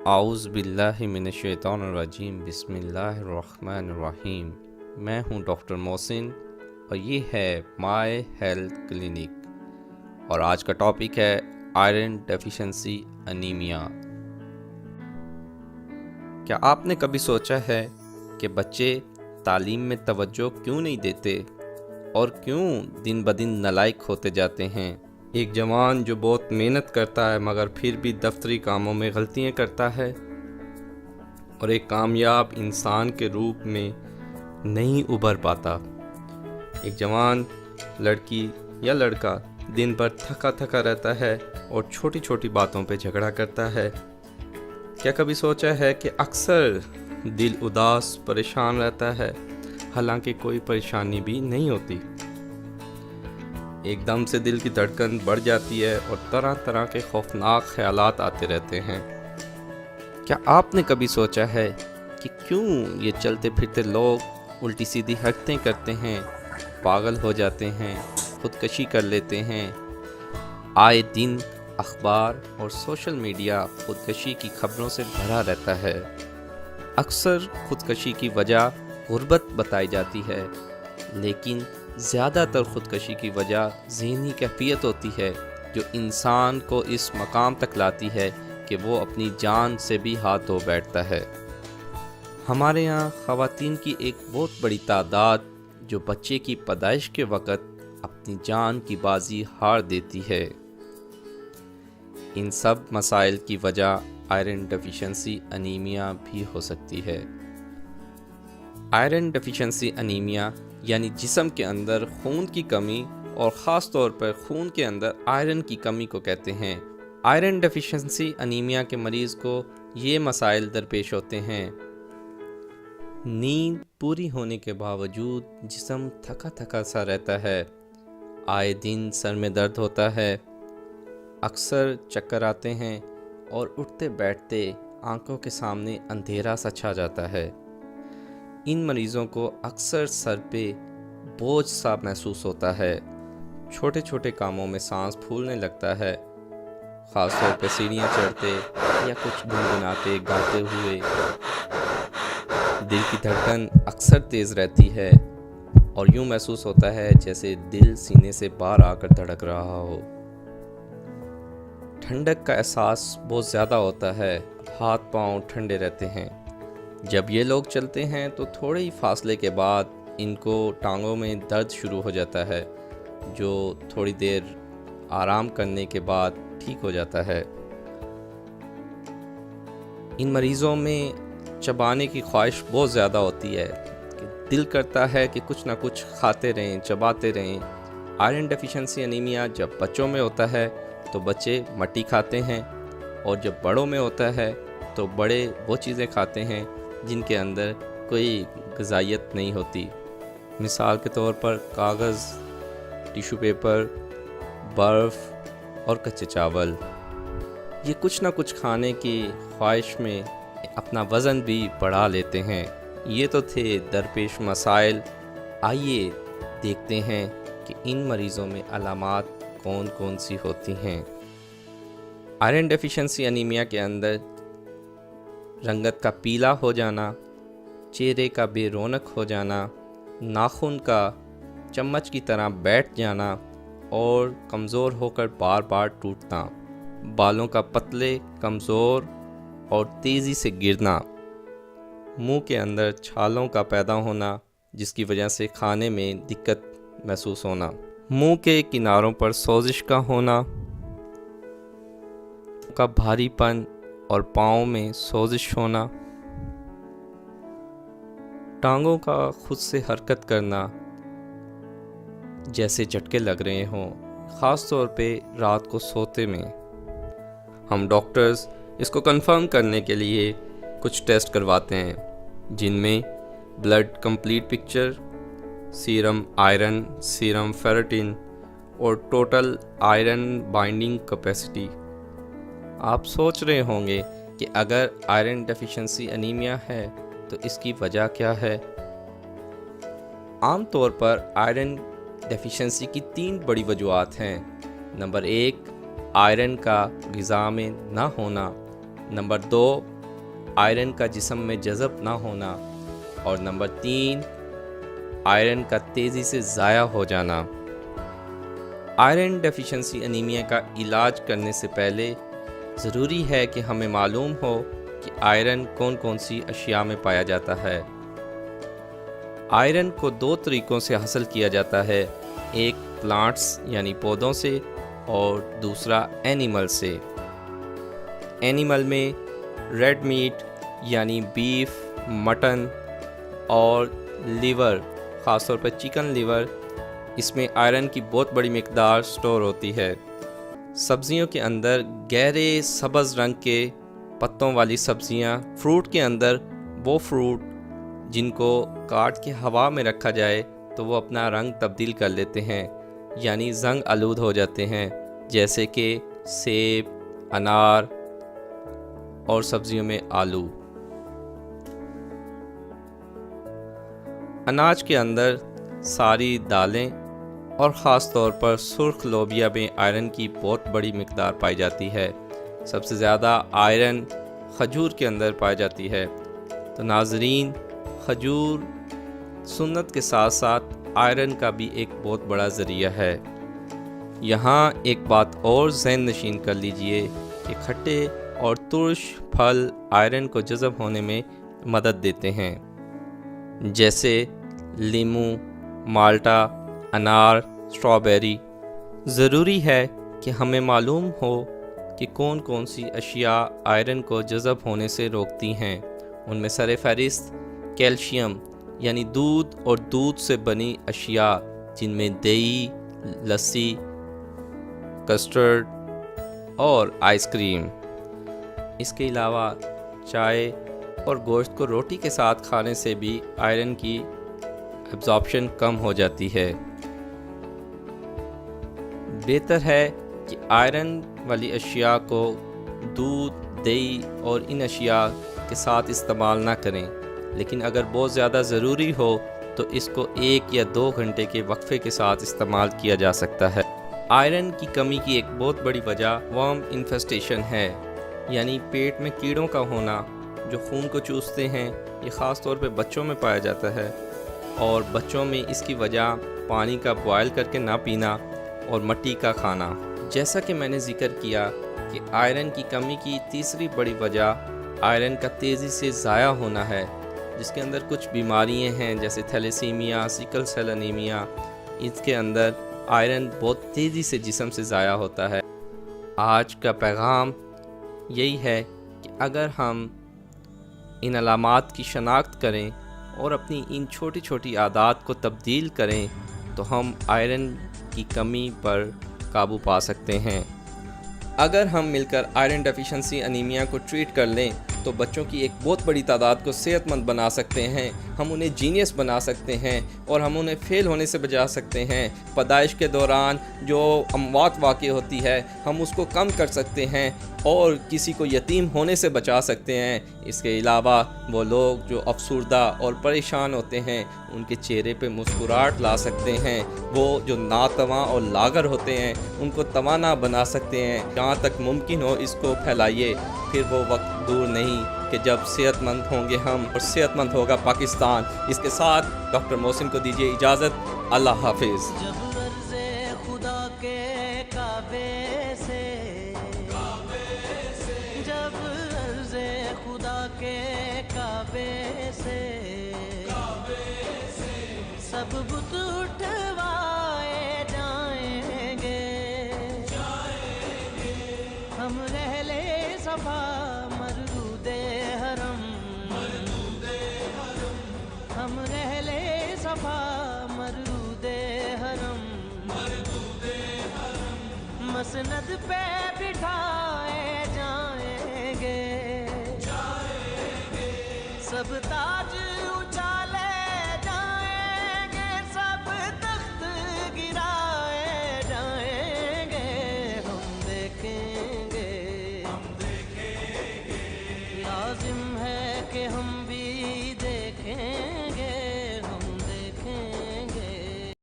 اعوذ باللہ من الشیطان الرجیم بسم اللہ الرحمن الرحیم۔ میں ہوں ڈاکٹر محسن اور یہ ہے مائی ہیلتھ کلینک، اور آج کا ٹاپک ہے آئرن ڈیفیشنسی انیمیا۔ کیا آپ نے کبھی سوچا ہے کہ بچے تعلیم میں توجہ کیوں نہیں دیتے اور کیوں دن بدن نالائق ہوتے جاتے ہیں؟ ایک جوان جو بہت محنت کرتا ہے مگر پھر بھی دفتری کاموں میں غلطیاں کرتا ہے، اور ایک کامیاب انسان کے روپ میں نہیں ابھر پاتا۔ ایک جوان لڑکی یا لڑکا دن بھر تھکا تھکا رہتا ہے اور چھوٹی چھوٹی باتوں پہ جھگڑا کرتا ہے۔ کیا کبھی سوچا ہے کہ اکثر دل اداس پریشان رہتا ہے، حالانکہ کوئی پریشانی بھی نہیں ہوتی؟ ایک دم سے دل کی دھڑکن بڑھ جاتی ہے اور طرح طرح کے خوفناک خیالات آتے رہتے ہیں۔ کیا آپ نے کبھی سوچا ہے کہ کیوں یہ چلتے پھرتے لوگ الٹی سیدھی حرکتیں کرتے ہیں، پاگل ہو جاتے ہیں، خودکشی کر لیتے ہیں؟ آئے دن اخبار اور سوشل میڈیا خودکشی کی خبروں سے بھرا رہتا ہے۔ اکثر خودکشی کی وجہ غربت بتائی جاتی ہے، لیکن زیادہ تر خودکشی کی وجہ ذہنی کیفیت ہوتی ہے، جو انسان کو اس مقام تک لاتی ہے کہ وہ اپنی جان سے بھی ہاتھ دھو بیٹھتا ہے۔ ہمارے یہاں خواتین کی ایک بہت بڑی تعداد جو بچے کی پیدائش کے وقت اپنی جان کی بازی ہار دیتی ہے۔ ان سب مسائل کی وجہ آئرن ڈیفیشنسی انیمیا بھی ہو سکتی ہے۔ آئرن ڈیفیشنسی انیمیا یعنی جسم کے اندر خون کی کمی، اور خاص طور پر خون کے اندر آئرن کی کمی کو کہتے ہیں۔ آئرن ڈیفیشنسی انیمیا کے مریض کو یہ مسائل درپیش ہوتے ہیں: نیند پوری ہونے کے باوجود جسم تھکا تھکا سا رہتا ہے، آئے دن سر میں درد ہوتا ہے، اکثر چکر آتے ہیں، اور اٹھتے بیٹھتے آنکھوں کے سامنے اندھیرا سا چھا جاتا ہے۔ ان مریضوں کو اکثر سر پہ بوجھ سا محسوس ہوتا ہے، چھوٹے چھوٹے کاموں میں سانس پھولنے لگتا ہے، خاص طور پہ سیڑھیاں چڑھتے یا کچھ گنگناتے گاتے ہوئے۔ دل کی دھڑکن اکثر تیز رہتی ہے اور یوں محسوس ہوتا ہے جیسے دل سینے سے باہر آ کر دھڑک رہا ہو۔ ٹھنڈک کا احساس بہت زیادہ ہوتا ہے، ہاتھ پاؤں ٹھنڈے رہتے ہیں۔ جب یہ لوگ چلتے ہیں تو تھوڑے ہی فاصلے کے بعد ان کو ٹانگوں میں درد شروع ہو جاتا ہے، جو تھوڑی دیر آرام کرنے کے بعد ٹھیک ہو جاتا ہے۔ ان مریضوں میں چبانے کی خواہش بہت زیادہ ہوتی ہے، کہ دل کرتا ہے کہ کچھ نہ کچھ کھاتے رہیں، چباتے رہیں۔ آئرن ڈیفیشنسی انیمیا جب بچوں میں ہوتا ہے تو بچے مٹی کھاتے ہیں، اور جب بڑوں میں ہوتا ہے تو بڑے وہ چیزیں کھاتے ہیں جن کے اندر کوئی غذائیت نہیں ہوتی۔ مثال کے طور پر کاغذ، ٹیشو پیپر، برف اور کچے چاول۔ یہ کچھ نہ کچھ کھانے کی خواہش میں اپنا وزن بھی بڑھا لیتے ہیں۔ یہ تو تھے درپیش مسائل۔ آئیے دیکھتے ہیں کہ ان مریضوں میں علامات کون کون سی ہوتی ہیں۔ آئرن ڈیفیشنسی انیمیا کے اندر رنگت کا پیلا ہو جانا، چہرے کا بے رونق ہو جانا، ناخن کا چمچ کی طرح بیٹھ جانا اور کمزور ہو کر بار بار ٹوٹنا، بالوں کا پتلے، کمزور اور تیزی سے گرنا، منہ کے اندر چھالوں کا پیدا ہونا جس کی وجہ سے کھانے میں دقت محسوس ہونا، منہ کے کناروں پر سوزش کا ہونا، کا بھاری پن اور پاؤں میں سوزش ہونا، ٹانگوں کا خود سے حرکت کرنا جیسے جھٹکے لگ رہے ہوں، خاص طور پہ رات کو سوتے میں۔ ہم ڈاکٹرز اس کو کنفرم کرنے کے لیے کچھ ٹیسٹ کرواتے ہیں، جن میں blood complete picture, serum iron, serum ferritin اور ٹوٹل آئرن بائنڈنگ کیپیسٹی۔ آپ سوچ رہے ہوں گے کہ اگر آئرن ڈیفیشنسی انیمیا ہے تو اس کی وجہ کیا ہے؟ عام طور پر آئرن ڈیفیشنسی کی 3 بڑی وجوہات ہیں۔ نمبر 1، آئرن کا غذا میں نہ ہونا۔ نمبر 2، آئرن کا جسم میں جذب نہ ہونا، اور نمبر 3 آئرن کا تیزی سے ضائع ہو جانا۔ آئرن ڈیفیشنسی انیمیا کا علاج کرنے سے پہلے ضروری ہے کہ ہمیں معلوم ہو کہ آئرن کون کون سی اشیاء میں پایا جاتا ہے۔ آئرن کو 2 طریقوں سے حاصل کیا جاتا ہے، ایک پلانٹس یعنی پودوں سے اور دوسرا اینیمل سے۔ اینیمل میں ریڈ میٹ یعنی بیف، مٹن اور لیور، خاص طور پر چکن لیور، اس میں آئرن کی بہت بڑی مقدار سٹور ہوتی ہے۔ سبزیوں کے اندر گہرے سبز رنگ کے پتوں والی سبزیاں، فروٹ کے اندر وہ فروٹ جن کو کاٹ کے ہوا میں رکھا جائے تو وہ اپنا رنگ تبدیل کر لیتے ہیں، یعنی زنگ آلود ہو جاتے ہیں، جیسے کہ سیب، انار اور سبزیوں میں آلو۔ اناج کے اندر ساری دالیں اور خاص طور پر سرخ لوبیا میں آئرن کی بہت بڑی مقدار پائی جاتی ہے۔ سب سے زیادہ آئرن کھجور کے اندر پائی جاتی ہے۔ تو ناظرین، کھجور سنت کے ساتھ ساتھ آئرن کا بھی ایک بہت بڑا ذریعہ ہے۔ یہاں ایک بات اور ذہن نشین کر لیجئے کہ کھٹے اور ترش پھل آئرن کو جذب ہونے میں مدد دیتے ہیں، جیسے لیموں، مالٹا، انار، اسٹرابیری۔ ضروری ہے کہ ہمیں معلوم ہو کہ کون کون سی اشیاء آئرن کو جذب ہونے سے روکتی ہیں۔ ان میں سر فہرست کیلشیم یعنی دودھ اور دودھ سے بنی اشیاء، جن میں دہی، لسی، کسٹرڈ اور آئس کریم۔ اس کے علاوہ چائے اور گوشت کو روٹی کے ساتھ کھانے سے بھی آئرن کی ایبزارپشن کم ہو جاتی ہے۔ بہتر ہے کہ آئرن والی اشیاء کو دودھ، دہی اور ان اشیاء کے ساتھ استعمال نہ کریں، لیکن اگر بہت زیادہ ضروری ہو تو اس کو 1 یا 2 گھنٹے کے وقفے کے ساتھ استعمال کیا جا سکتا ہے۔ آئرن کی کمی کی ایک بہت بڑی وجہ ورم انفیسٹیشن ہے، یعنی پیٹ میں کیڑوں کا ہونا جو خون کو چوستے ہیں۔ یہ خاص طور پہ بچوں میں پایا جاتا ہے، اور بچوں میں اس کی وجہ پانی کا بوائل کر کے نہ پینا اور مٹی کا کھانا۔ جیسا کہ میں نے ذکر کیا کہ آئرن کی کمی کی تیسری بڑی وجہ آئرن کا تیزی سے ضائع ہونا ہے، جس کے اندر کچھ بیماریاں ہیں جیسے تھیلیسیمیا، سیکل سیل انیمیا۔ اس کے اندر آئرن بہت تیزی سے جسم سے ضائع ہوتا ہے۔ آج کا پیغام یہی ہے کہ اگر ہم ان علامات کی شناخت کریں اور اپنی ان چھوٹی چھوٹی عادات کو تبدیل کریں تو ہم آئرن کی کمی پر قابو پا سکتے ہیں۔ اگر ہم مل کر آئرن ڈیفیشنسی انیمیا کو ٹریٹ کر لیں تو بچوں کی ایک بہت بڑی تعداد کو صحت مند بنا سکتے ہیں، ہم انہیں جینیس بنا سکتے ہیں اور ہم انہیں فیل ہونے سے بچا سکتے ہیں۔ پیدائش کے دوران جو اموات واقع ہوتی ہے ہم اس کو کم کر سکتے ہیں اور کسی کو یتیم ہونے سے بچا سکتے ہیں۔ اس کے علاوہ وہ لوگ جو افسردہ اور پریشان ہوتے ہیں ان کے چہرے پہ مسکراہٹ لا سکتے ہیں، وہ جو ناتواں اور لاغر ہوتے ہیں ان کو توانا بنا سکتے ہیں۔ جہاں تک ممکن ہو اس کو پھیلائیے، پھر وہ وقت دور نہیں کہ جب صحت مند ہوں گے ہم اور صحت مند ہوگا پاکستان۔ اس کے ساتھ ڈاکٹر محسن کو دیجیے اجازت۔ اللہ حافظ۔ جب عرض خدا کے کعبے سے، جب عرض خدا کے کعبے سے سب بت اٹھوائے جائیں گے، ہم اہل صفا مردود حرم، ہم اہل صفا مردود حرم، مسند پہ بٹھائے جائیں گے، سب